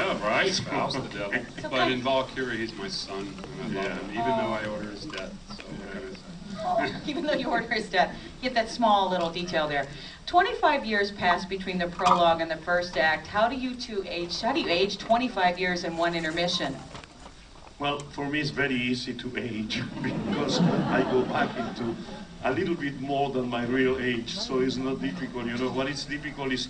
Yeah, right. Spouse, the devil. But in Valkyrie, he's my son, and I love him, even though I order his death. So what can I say? Even though you order his death, get that small little detail there. 25 years passed between the prologue and the first act. How do you two age? How do you age 25 years in one intermission? Well, for me it's very easy to age because I go back into a little bit more than my real age, so it's not difficult. You know, what is difficult is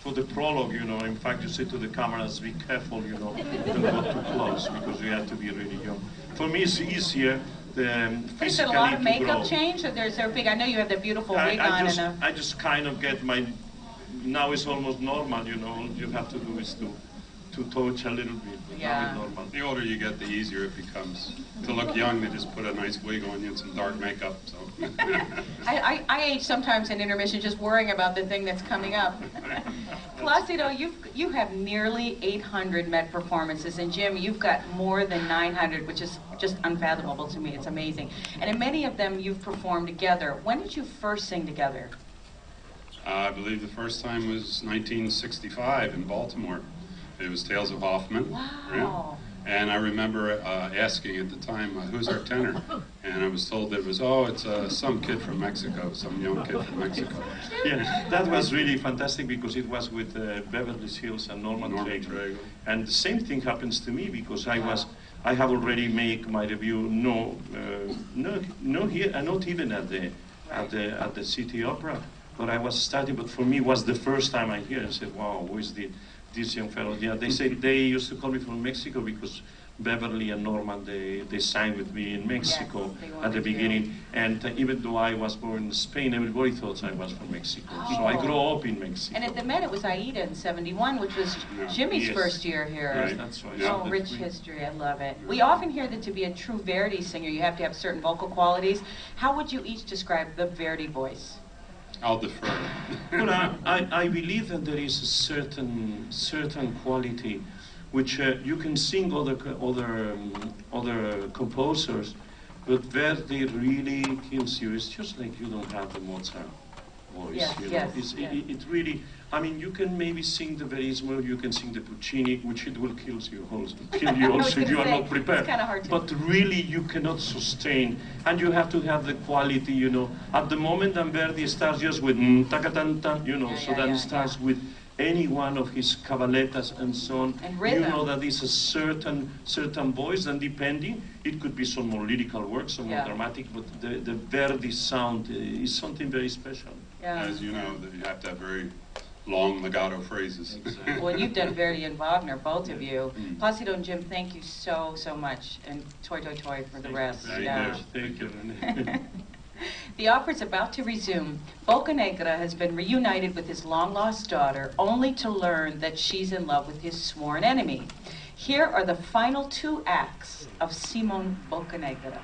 for the prologue, you know, in fact you say to the cameras, be careful, you know, don't go too close because you have to be really young. For me it's easier. Is there a lot of makeup change? Or there's there big? I know you have the beautiful wig on. I just kind of get my. Now it's almost normal, you know. All you have to do is to touch a little bit. But yeah. Now it's normal. The older you get, the easier it becomes. To look young, they just put a nice wig on you and some dark makeup. So. I age sometimes in intermission just worrying about the thing that's coming up. Placido, you have nearly 800 Met performances, and Jim, you've got more than 900, which is just unfathomable to me. It's amazing. And in many of them, you've performed together. When did you first sing together? I believe the first time was 1965 in Baltimore. It was Tales of Hoffman. Wow. And I remember asking at the time, who's our tenor? And I was told that it was, it's some kid from Mexico, some young kid from Mexico. Yeah, that was really fantastic because it was with Beverly Hills and Norman Traeger. And the same thing happens to me because I have already made my debut, not even at the City Opera, but I was studying, but for me it was the first time I hear it. I said, wow, who is this young fellow? Yeah, they say they used to call me from Mexico because Beverly and Norman, they sang with me in Mexico at the beginning. And even though I was born in Spain, everybody thought I was from Mexico. Oh. So I grew up in Mexico. And at the Met, it was Aida in '71, which was Jimmy's first year here. Yes, that's right. Oh, yeah, rich history, I love it. We often hear that to be a true Verdi singer, you have to have certain vocal qualities. How would you each describe the Verdi voice? I'll defer. Well, I believe that there is a certain quality which you can sing other composers, but Verdi really kills you. It's just like you don't have the Mozart voice. Yes, you know? yes, It really. I mean, you can maybe sing the Verismo, you can sing the Puccini, which it will kill you also if you are not prepared. It's kind of hard to. But really, you cannot sustain, and you have to have the quality, you know. At the moment, Verdi starts just with ta-ka-tan-tan, you know, so then it starts with any one of his cavallettas and so on. And rhythm. You know that is a certain voice, and depending, it could be some more lyrical work, some more dramatic, but the Verdi sound is something very special. Yeah. As you know, that you have to have very long legato phrases. Exactly. Well, you've done Verdi and Wagner, both of you. Placido and Jim, thank you so much. And toi toi toi for the rest. Thank you. The opera's about to resume. Boca Negra has been reunited with his long-lost daughter, only to learn that she's in love with his sworn enemy. Here are the final 2 acts of Simon Boca Negra.